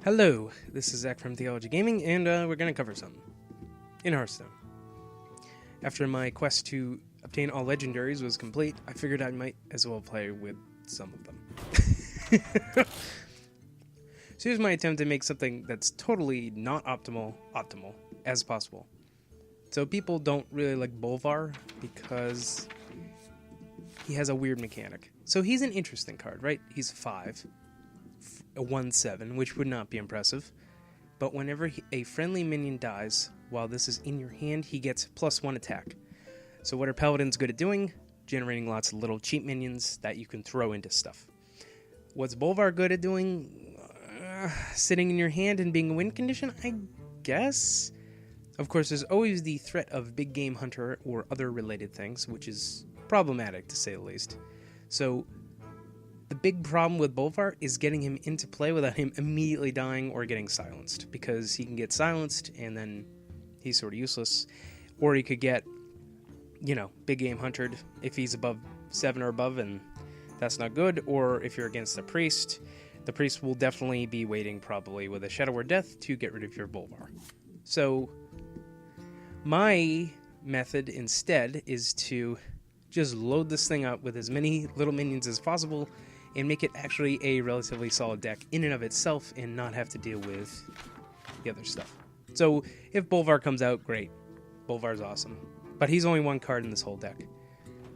Hello, this is Zach from Theology Gaming, and we're going to cover something in Hearthstone. After my quest to obtain all legendaries was complete, I figured I might as well play with some of them. So here's my attempt to make something that's totally not optimal as possible. So people don't really like Bolvar because he has a weird mechanic. So he's an interesting card, right? He's 5. A 1/7, which would not be impressive, but whenever a friendly minion dies while this is in your hand, he gets +1 attack. So what are Paladins good at doing? Generating lots of little cheap minions that you can throw into stuff. What's Bolvar good at doing? Sitting in your hand and being a win condition, I guess? Of course, there's always the threat of big game hunter or other related things, which is problematic to say the least. So the big problem with Bolvar is getting him into play without him immediately dying or getting silenced, because he can get silenced and then he's sort of useless. Or he could get, big game huntered if he's above 7 or above, and that's not good. Or if you're against the priest will definitely be waiting probably with a Shadow or Death to get rid of your Bolvar. So my method instead is to just load this thing up with as many little minions as possible and make it actually a relatively solid deck in and of itself and not have to deal with the other stuff. So if Bolvar comes out, great. Bolvar's awesome. But he's only one card in this whole deck,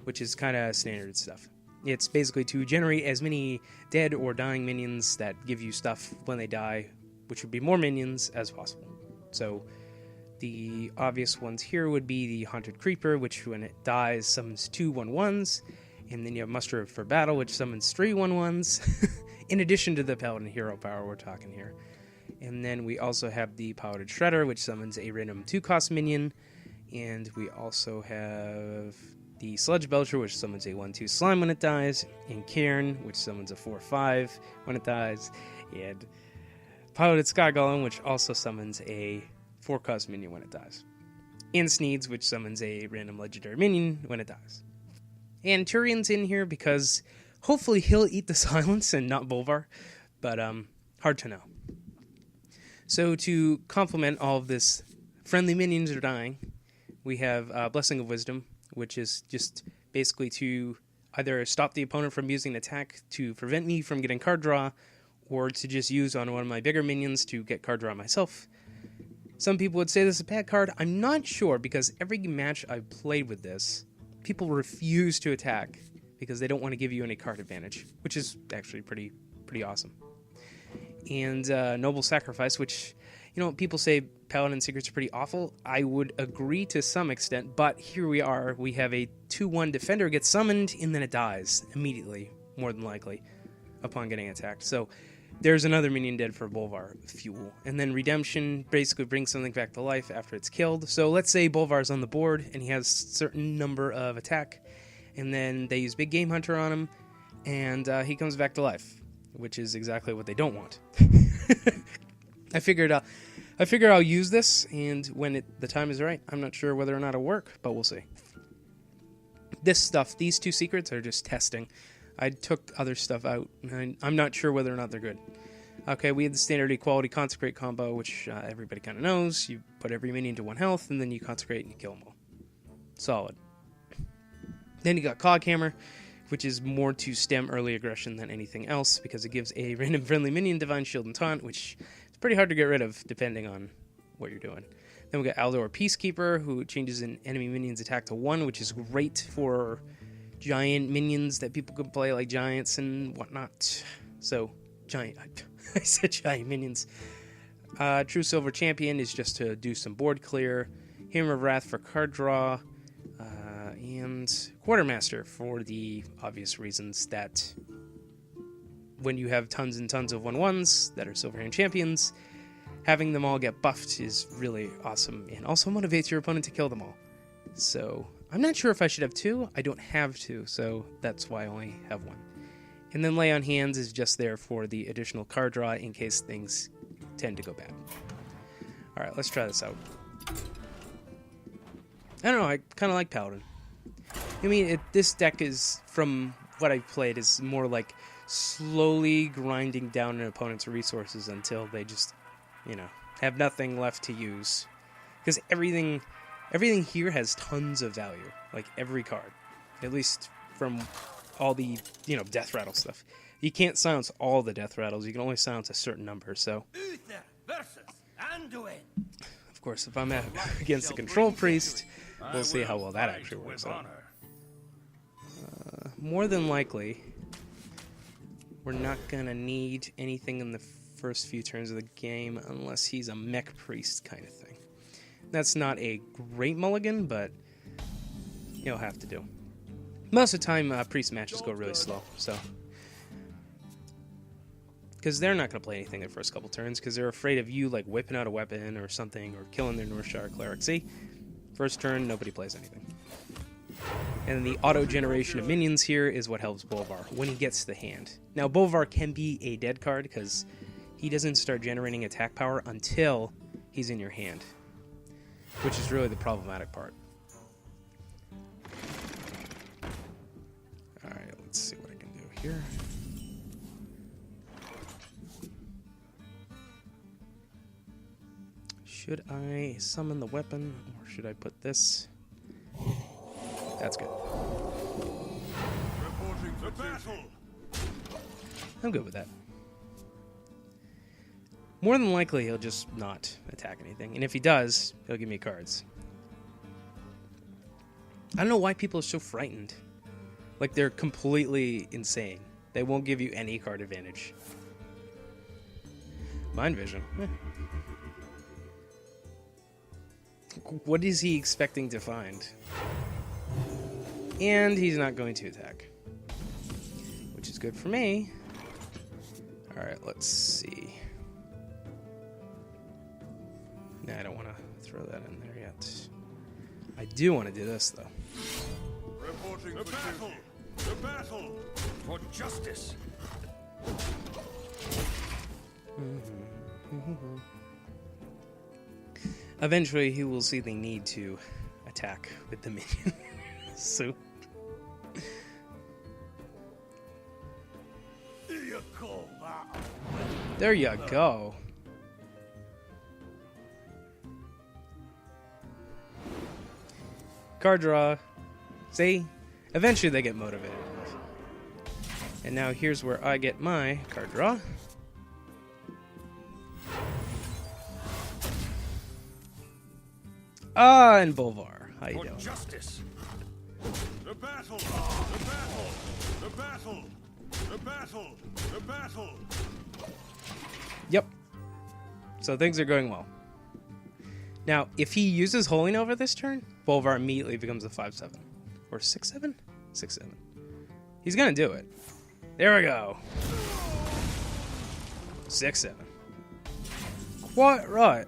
which is kind of standard stuff. It's basically to generate as many dead or dying minions that give you stuff when they die, which would be more minions, as possible. So the obvious ones here would be the Haunted Creeper, which when it dies summons 2 1/1s. And then you have Muster for Battle, which summons 3 1/1s, in addition to the Paladin hero power we're talking here. And then we also have the Paladin Shredder, which summons a random 2-cost minion. And we also have the Sludge Belcher, which summons a 1/2 slime when it dies. And Cairn, which summons a 4/5 when it dies. And Paladin Sky Golem, which also summons a 4-cost minion when it dies. And Sneeds, which summons a random legendary minion when it dies. And Turian's in here because hopefully he'll eat the silence and not Bolvar, but hard to know. So to complement all of this, friendly minions are dying. We have Blessing of Wisdom, which is just basically to either stop the opponent from using an attack to prevent me from getting card draw, or to just use on one of my bigger minions to get card draw myself. Some people would say this is a bad card. I'm not sure, because every match I've played with this, people refuse to attack because they don't want to give you any card advantage, which is actually pretty awesome. And Noble Sacrifice, which, people say Paladin Secrets are pretty awful. I would agree to some extent, but here we are. We have a 2/1 defender gets summoned, and then it dies immediately, more than likely, upon getting attacked. So there's another minion dead for Bolvar fuel. And then Redemption basically brings something back to life after it's killed. So let's say Bolvar's on the board and he has a certain number of attack, and then they use Big Game Hunter on him, and he comes back to life, which is exactly what they don't want. I figure I'll use this, and when the time is right, I'm not sure whether or not it'll work, but we'll see. These 2 secrets are just testing. I took other stuff out, and I'm not sure whether or not they're good. Okay, we have the standard Equality Consecrate combo, which everybody kind of knows. You put every minion to 1 health, and then you consecrate and you kill them all. Solid. Then you got Coghammer, which is more to stem early aggression than anything else, because it gives a random friendly minion Divine Shield and Taunt, which is pretty hard to get rid of, depending on what you're doing. Then we got Aldor Peacekeeper, who changes an enemy minion's attack to 1, which is great for giant minions that people can play, like giants and whatnot. So, I said giant minions. True Silver Champion is just to do some board clear. Hammer of Wrath for card draw. And Quartermaster for the obvious reasons that when you have tons and tons of 1/1s that are Silverhand Champions, having them all get buffed is really awesome, and also motivates your opponent to kill them all. So I'm not sure if I should have 2. I don't have 2, so that's why I only have 1. And then Lay on Hands is just there for the additional card draw in case things tend to go bad. Alright, let's try this out. I don't know, I kind of like Paladin. I mean, this deck is, from what I've played, is more like slowly grinding down an opponent's resources until they just, have nothing left to use. Because everything here has tons of value. Like, every card. At least from all the, death rattle stuff. You can't silence all the death rattles. You can only silence a certain number, so... Of course, if I'm against a control priest, we'll see how well that actually works out. More than likely, we're not going to need anything in the first few turns of the game unless he's a mech priest kind of thing. That's not a great mulligan, but he'll have to do. Most of the time, priest matches go really slow, so... Because they're not going to play anything their first couple turns, because they're afraid of you, like, whipping out a weapon or something, or killing their Northshire cleric. See? First turn, nobody plays anything. And the auto-generation of minions here is what helps Bolvar when he gets to the hand. Now, Bolvar can be a dead card, because he doesn't start generating attack power until he's in your hand. Which is really the problematic part. Alright, let's see what I can do here. Should I summon the weapon, or should I put this? That's good. Reporting for battle. I'm good with that. More than likely, he'll just not attack anything. And if he does, he'll give me cards. I don't know why people are so frightened. Like, they're completely insane. They won't give you any card advantage. Mind vision. What is he expecting to find? And he's not going to attack. Which is good for me. Alright, let's see. Nah, I don't want to throw that in there yet. I do want to do this, though. Reporting for battle. The battle for justice. Eventually, he will see the need to attack with the minion. So. There you go. Card draw. See? Eventually they get motivated enough. And now here's where I get my card draw. And Bolvar. How you doing? Justice. The battle. The battle. The battle. The battle. The battle. Yep. So things are going well. Now, if he uses Holy Nova this turn, Bolvar immediately becomes a 5/7. Or 6/7? 6/7. He's gonna do it. There we go. 6/7. Quite right.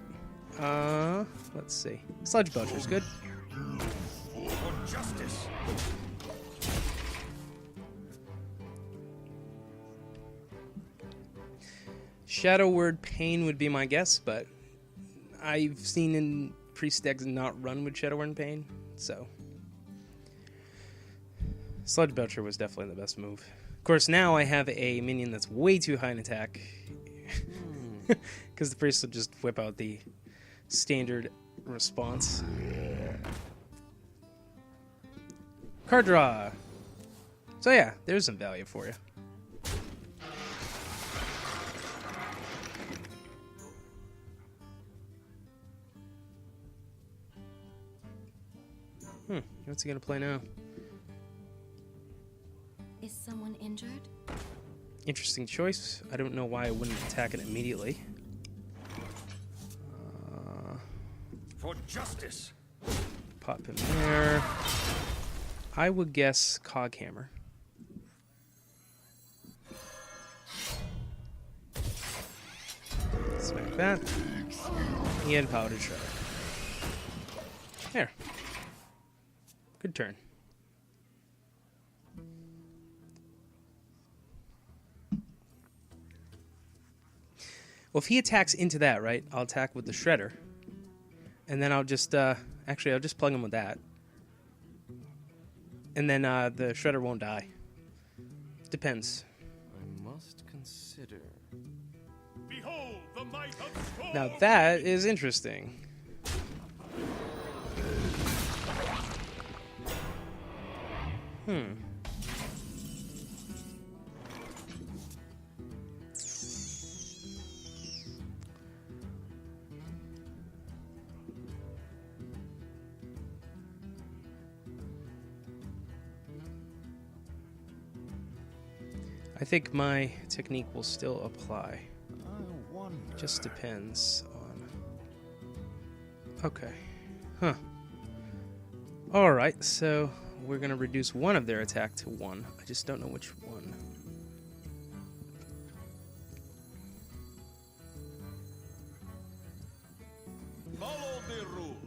Let's see. Sludge Belcher's good. For justice. Shadow Word Pain would be my guess, but I've seen in priest decks not run with Shadow Word Pain, so Sludge Belcher was definitely the best move. Of course, now I have a minion that's way too high in attack, because the priest will just whip out the standard response. Card draw. So yeah, there's some value for you. What's he gonna play now? Is someone injured? Interesting choice. I don't know why I wouldn't attack it immediately. For justice. Pop him there. I would guess Coghammer. Smack that. And Powdered Shredder. There. Good turn. Well, if he attacks into that, right, I'll attack with the Shredder. And then I'll just, actually, I'll just plug him with that. And then the Shredder won't die. Depends. Now that is interesting. I think my technique will still apply. Just depends on... Okay. Huh. Alright, so we're going to reduce one of their attack to 1. I just don't know which one. Follow the rule.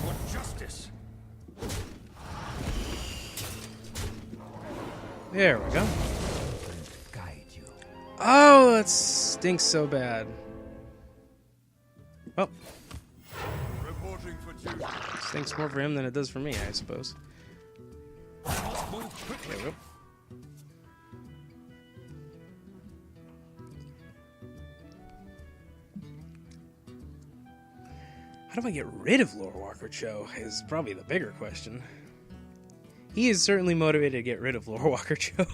For justice. There we go. Oh, that stinks so bad. Oh. Reporting for duty. Stinks more for him than it does for me, I suppose. There we go. How do I get rid of Lord Walker Cho is probably the bigger question. He is certainly motivated to get rid of Lord Walker Cho.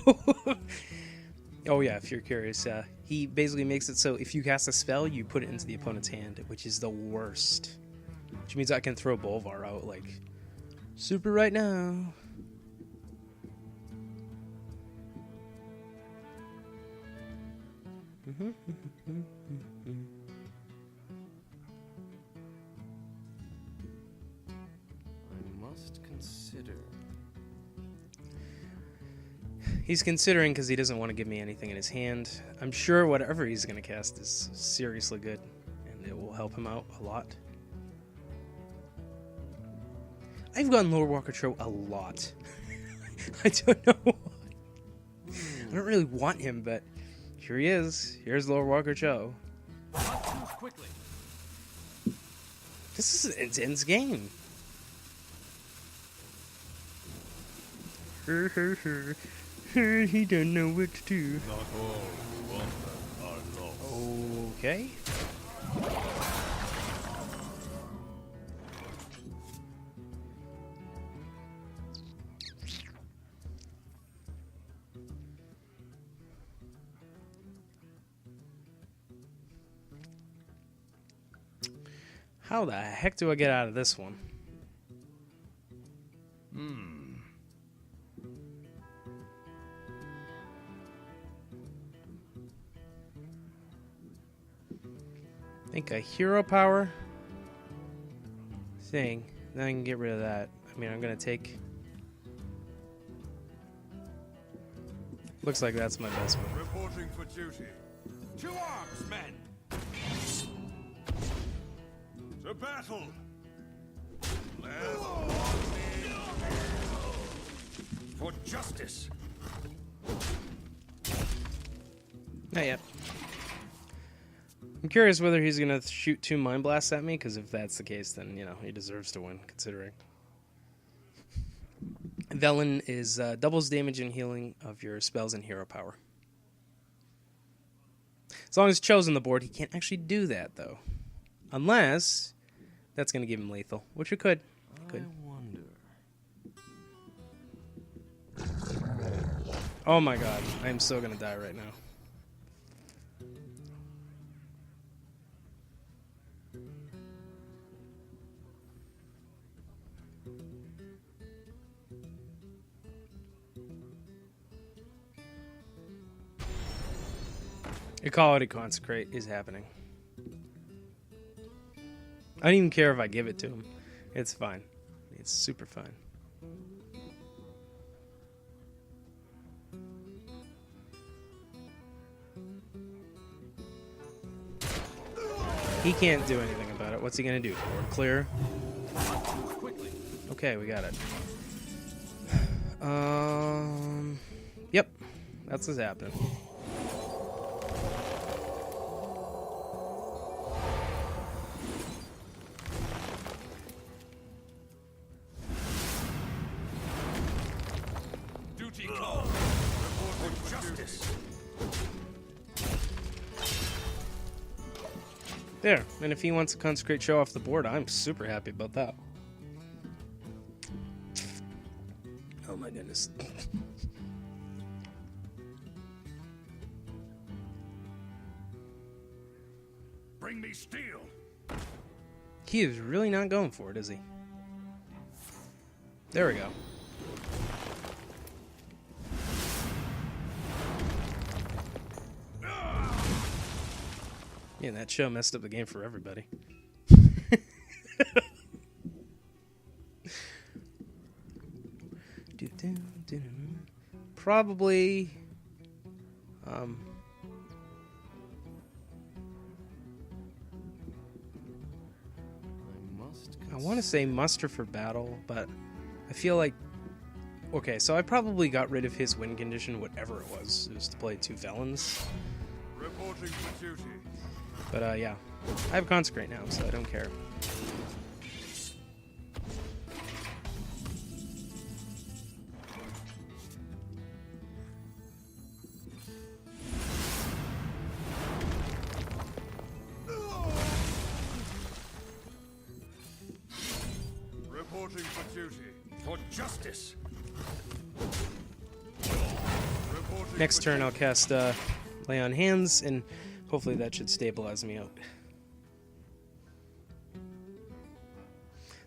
Oh yeah, if you're curious, he basically makes it so if you cast a spell, you put it into the opponent's hand, which is the worst. Which means I can throw Bolvar out, like, super right now. I must consider... He's considering because he doesn't want to give me anything in his hand. I'm sure whatever he's going to cast is seriously good, and it will help him out a lot. I've gotten Lord Walker Cho a lot. I don't know why. I don't really want him, but here he is. Here's Lord Walker Cho. Quickly. This is an intense game. He don't know what to do. Not all who wander are lost. Okay. How the heck do I get out of this one? I think a hero power thing. Then I can get rid of that. I mean, I'm gonna take... Looks like that's my best one. Reporting for duty. To arms, men! To battle! For justice! Not yet. I'm curious whether he's gonna shoot 2 Mind Blasts at me, because if that's the case, then, you know, he deserves to win, considering. Velen is doubles damage and healing of your spells and hero power. As long as Cho's on the board, he can't actually do that, though. Unless that's gonna give him lethal, which it could. Could. I wonder. Oh my god, I am so gonna die right now. Equality Consecrate is happening. I don't even care if I give it to him. It's fine. It's super fine. He can't do anything about it. What's he gonna do? Board clear? Okay, we got it. Yep. That's what's happening. There, and if he wants to consecrate show off the board, I'm super happy about that. Oh my goodness. Bring me steel. He is really not going for it, is he? There we go. Yeah, that show messed up the game for everybody. Probably I want to say muster for battle, but I feel like okay, so I probably got rid of his win condition, whatever it was. It was to play 2 felons. Reporting for duty. But yeah, I have consecrate now, so I don't care. Reporting for duty. For justice. Next turn, I'll cast Lay on Hands, and hopefully that should stabilize me out.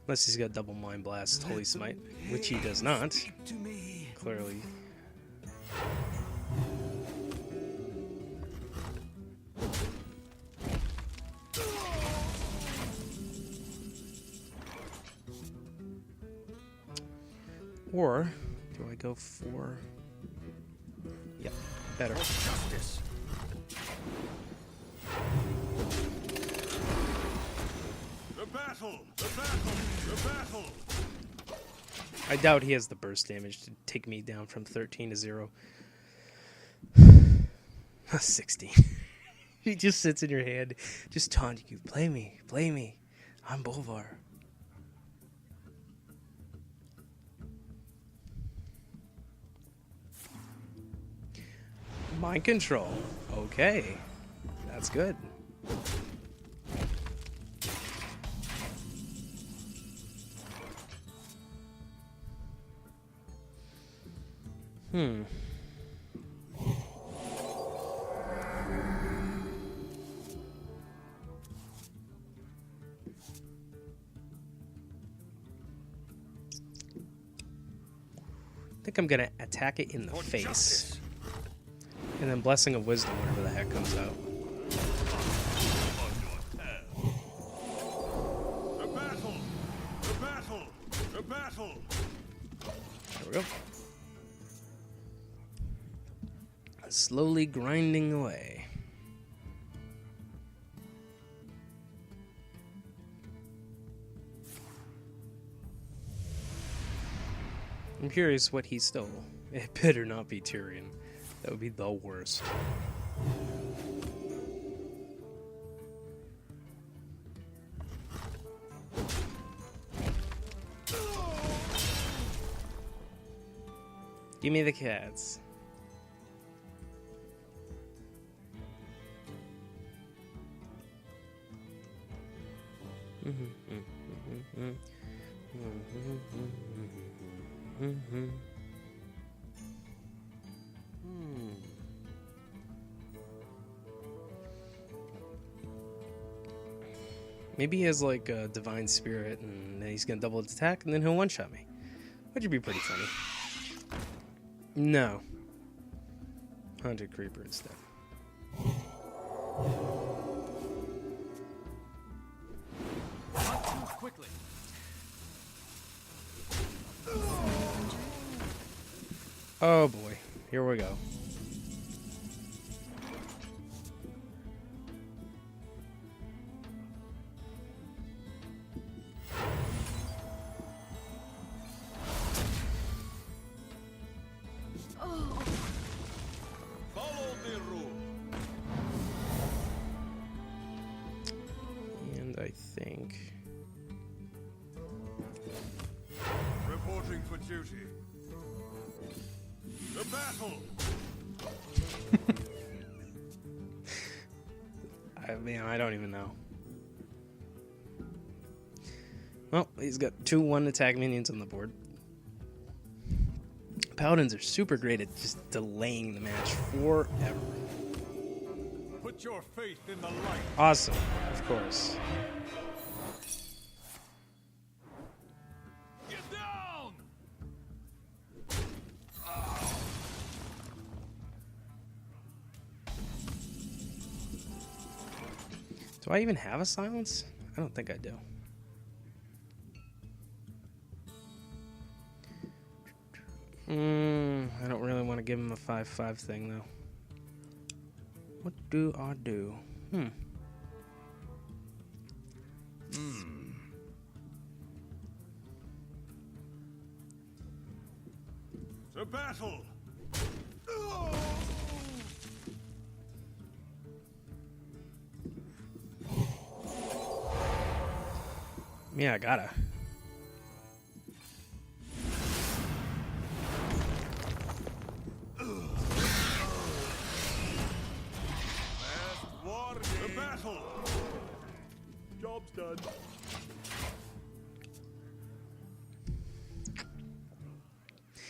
Unless he's got double Mind Blast, Holy Smite, which he does not. Clearly. Or do I go for... Yep, better. Justice. The battle! The battle! The battle! I doubt he has the burst damage to take me down from 13 to 0. 16. He just sits in your hand, just taunting you. Play me, play me. I'm Bolvar. Mind control. Okay. That's good. I think I'm gonna attack it in the face. Justice. And then Blessing of Wisdom, whatever the heck comes out. The battle! The battle! The battle! There we go. Slowly grinding away. I'm curious what he stole. It better not be Tyrion. That would be the worst. Give me the cats. Maybe he has like a divine spirit and then he's gonna double attack and then he'll one-shot me. Which would be pretty funny. No. Haunted Creeper instead. Quickly. Oh boy. Here we go. Follow the rule. And I think... Reporting for duty. The battle! I mean, I don't even know. Well, he's got 2 1-attack minions on the board. Paladins are super great at just delaying the match forever. Put your faith in the light. Awesome, of course. Get down! Do I even have a silence? I don't think I do. I don't really want to give him a 5/5 thing, though. What do I do? The battle! Yeah, I gotta. The battle! Job's done.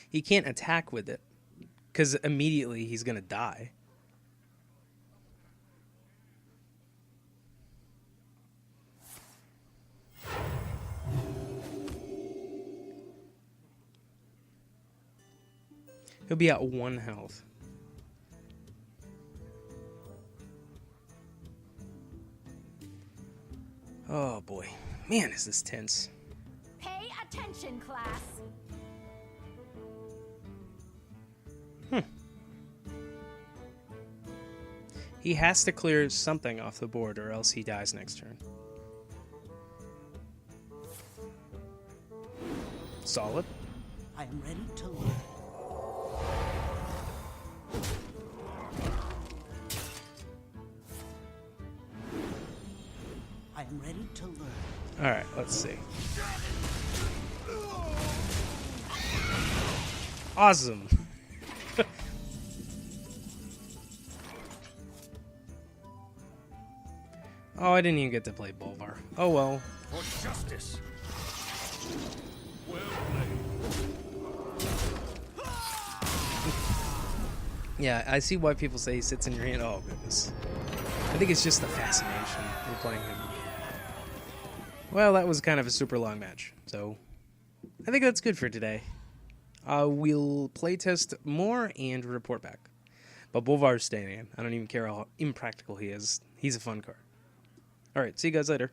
He can't attack with it, because immediately he's gonna die. He'll be at 1 health. Oh boy. Man, is this tense. Pay attention, class. He has to clear something off the board or else he dies next turn. Solid. I am ready to learn. I am ready to learn. Alright, let's see. Awesome. Oh, I didn't even get to play Bolvar. Oh well. For justice! Well played. Yeah, I see why people say he sits in your hand. Oh, goodness. I think it's just the fascination in playing him. Well, that was kind of a super long match, so I think that's good for today. We'll playtest more and report back. But Bolvar's staying in. I don't even care how impractical he is. He's a fun card. Alright, see you guys later.